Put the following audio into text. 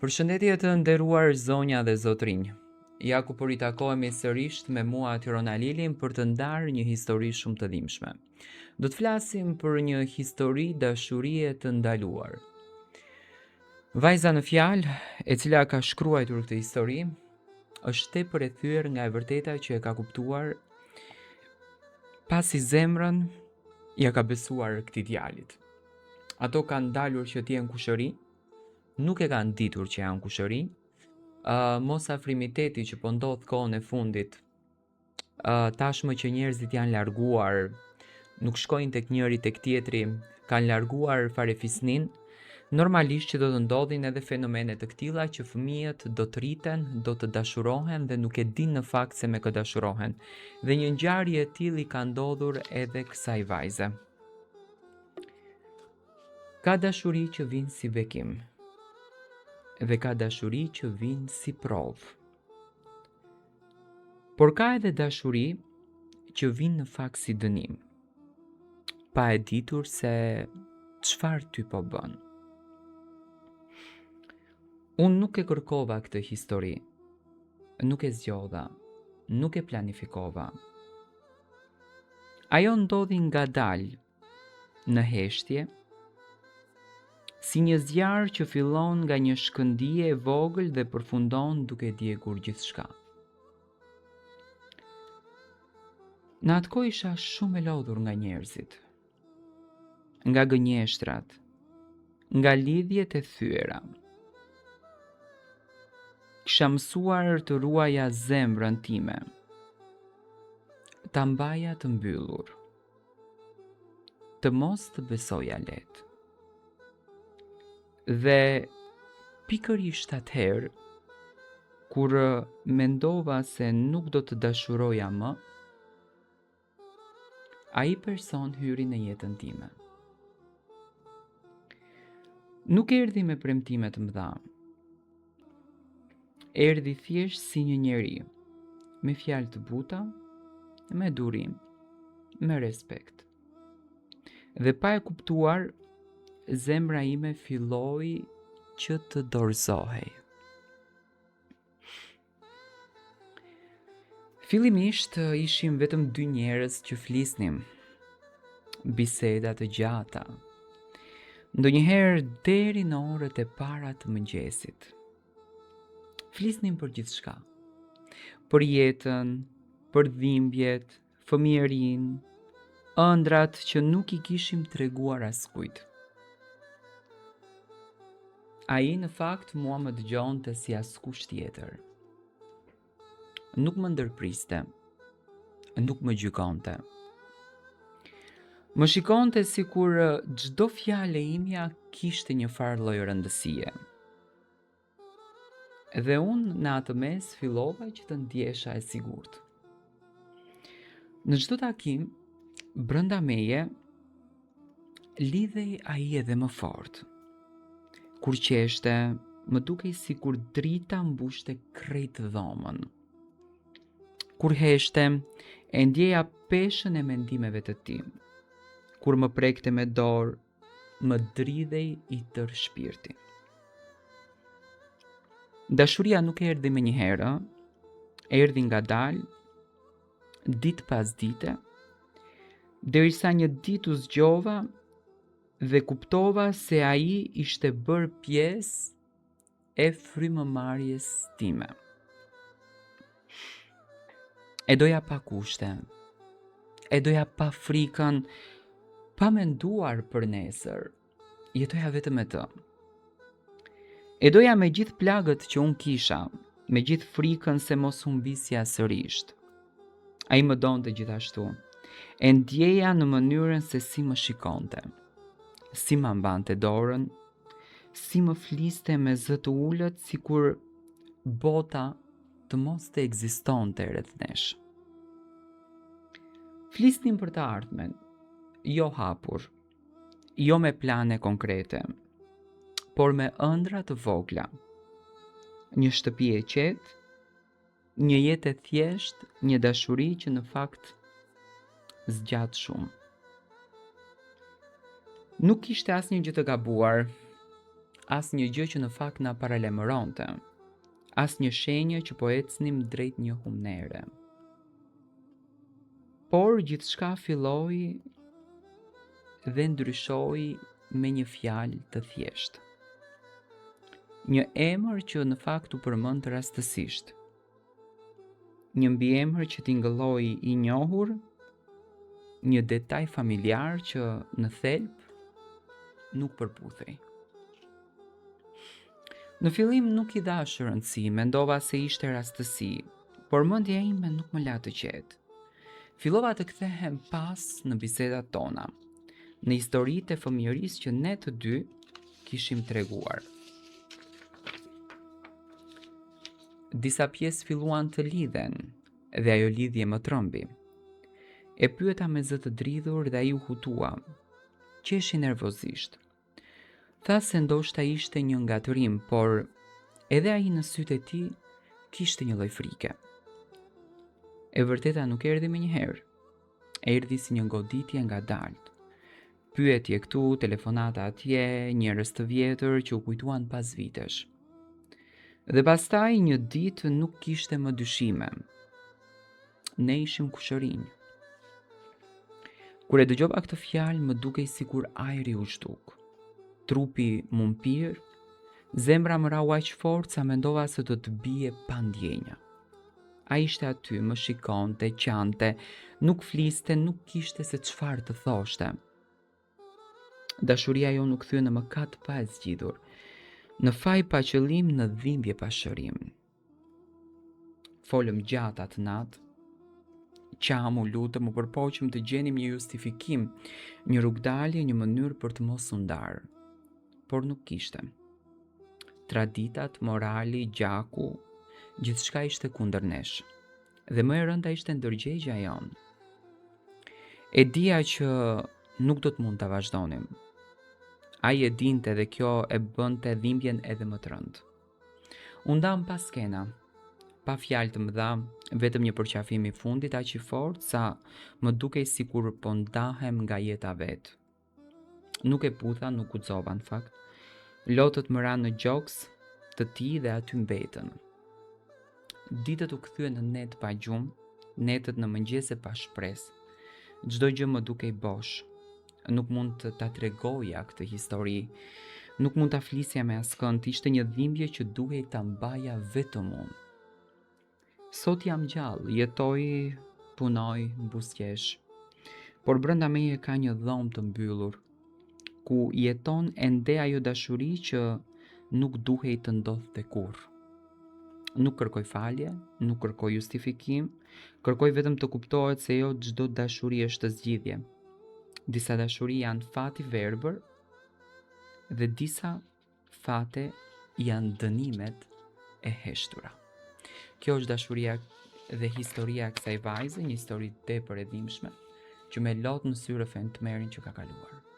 Përshëndetje të nderuar zonja dhe zotrinj. Ja ku po ritakohemi sërish me mua Tyrona Lilin për të ndarë një histori shumë të dhimbshme. Do të flasim për një histori dashurie të ndaluar. Vajza në fjalë, e cila ka shkruar këtë histori, është tepër e thyer nga e vërteta që e ka kuptuar pasi zemrën ja ka besuar këtij djalit. Ato kanë dalur që të jenë kushëri, nuk e kanë ditur që janë kushëri, mos afrimiteti që po ndodh kohën e fundit, tashmë që njerëzit janë larguar, nuk shkojnë tek njëri tek tjetri, kanë larguar farefisnin, normalisht që do të ndodhin edhe fenomene të këtilla që fëmijët do të rriten, do të dashurohen dhe nuk e din në fakt se me kë dashurohen. Dhe një ngjarje e tillë i ka ndodhur edhe kësaj vajze. Ka dashuri që vijnë si bekim dhe ka dashuri që vijnë si provë. Por ka edhe dashuri që vijnë në fakt si dënim, pa e ditur se çfarë ty po bën. Unë nuk e kërkova këtë histori, nuk e zgjodha, nuk e planifikova. Ajo ndodhi ngadalë, në heshtje, si një zjarr që fillon nga një shkëndije e vogël dhe përfundon duke djegur gjithçka. Në atë kohë isha shumë e lodhur nga njerëzit, nga gënjeshtrat, nga lidhjet e thyera. Kisha mësuar të ruaja zemrën time, ta mbaja të mbyllur, të mos të besoja lehtë. Dhe pikërisht atëherë, kur mendova se nuk do të dashuroja më, ai person hyri në jetën time. Nuk erdhi me premtime të mëdha. Erdhi thjesht si një njeri, me fjalë të buta, me durim, me respekt. Dhe pa e kuptuar, zemra ime filloi që të dorëzohej. Fillimisht ishim vetëm 2 njerëz që flisnim, biseda të gjata, ndonjëherë deri në orët e para të mëngjesit. Flisnim për gjithçka, për jetën, për dhimbjet, fëmijërinë, ëndrat që nuk i kishim treguar askujt. Ai në fakt mua më dëgjonte si askush tjetër. Nuk më ndërpriste, nuk më gjykonte. Më shikonte sikur çdo fjalë e imja kishte një farë lloj rëndësie. Dhe unë në atë mes fillova që të ndjesha e sigurt. Në çdo takim, brenda meje, lidhej ai edhe më fort. Kur qeshte, më dukej sikur drita mbushte krejt dhomën. Kur heshte, e ndjeja peshën e mendimeve të tij. Kur më prekte me dorë, më dridhej i tërë shpirti. Dashuria nuk erdhi me një herë, erdhi ngadalë, ditë pas dite, derisa një ditë u zgjova dhe kuptova se ai ishte bërë pjesë e frymëmarrjes time. E doja pa kushte, e doja pa frikën, pa menduar për nesër, jetoja vetëm me të. E doja me gjithë plagët që unë kisha, me gjithë frikën se mos humbisja sërish. Ai më donte gjithashtu, e ndjeja në mënyrën se si më shikonte, si më mbante dorën, si më fliste me zë të ulët, sikur bota të mos të ekzistonte rreth nesh. Flisnim për të ardhmen, jo hapur, jo me plane konkrete, por me ëndra të vogla. Një shtëpi e qetë, një jetë e thjesht, një dashuri që në fakt zgjat shumë. Nuk kishte asnjë gjë të gabuar, as një gjë që në fakt na paralajmëronte, as një shenjë që po ecnim drejt një humnere. Por gjithçka filloi dhe ndryshoi me një fjalë të thjeshtë. Një emër që në fakt u përmend rastësisht. Një mbiemër që tingëlloi i njohur, një detaj familjar që në thelb nuk përputhej. Në fillim nuk i dash rëndësi, mendova se ishte rastësi, por mendja ime nuk më la të qetë. Fillova të kthehem pas në bisedat tona, në historitë e fëmijërisë që ne të dy kishim treguar. Disa pjesë filluan të lidhen dhe ajo lidhje më trëmbi. E pyeta me zë të dridhur dhe ai u hutua. Qeshi nervozisht. Tha se ndoshta ishte një ngatërim, por edhe ai në sytë e tij kishte një lloj frike. E vërteta nuk erdhi me njëherë. Erdhi si një goditje nga dalt. Pyetje këtu, telefonata atje, njerëz të vjetër që u kujtuan pas vitesh. Dhe pastaj një ditë nuk kishte më dyshime. Ne ishim kushërinj. Kur e dëgjova këtë fjalë më dukej sikur ajri u zhduk. Trupi më mpir, zemra më rau aq fort sa mendova se do të bie pa ndjenja. Ai ishte aty, më shikonte, qante, nuk fliste, nuk kishte se çfarë të thoshte. Dashuria jo nuk thye në mëkat pa e zgjidhur, në faj pa qëllim, në dhimbje pa shërim. Folëm gjatë atë natë, qamu, lutëm, u përpoqëm të gjenim një justifikim, një rrugdalje, një mënyrë për të mos u ndarë. Por nuk kishte. Traditat, morali, gjaku, gjithçka ishte kundër nesh. Dhe më e rënda ishte ndërgjegja jonë. E dija që nuk do të mund ta vazhdonim. Ai e dinte dhe kjo e bënte dhimbjen edhe më të rëndë. U ndam pas skena, pa fjalë të mëdha, vetëm një përqafim i fundit aq i fortë sa më dukej sikur po ndahem nga jeta vet. Nuk e putha, nuk guxova në fakt. Lotët më ranë në gjoks të tij dhe aty mbetën. Ditët u kthyen në net pa gjumë, netët në mëngjese pa shpresë. Çdo gjë më dukej bosh. Nuk mund të ta tregoja këtë histori, nuk mund ta flisja me askënd, ishte një dhimbje që duhej ta mbaja vetëm unë. Sot jam gjallë, jetoj, punoj, buzëqesh, por brenda meje ka një dhomë të mbyllur, ku jeton ende ajo dashuri që nuk duhej të ndodhte kurrë. Nuk kërkoj falje, nuk kërkoj justifikim, kërkoj vetëm të kuptohet se jo çdo dashuri është zgjidhje. Disa dashuri janë fati verbër dhe disa fate janë dënimet e heshtura. Kjo është dashuria dhe historia e kësaj vajze, një histori tepër e dhimbshme që me lot në syre fen të merin që ka kaluar.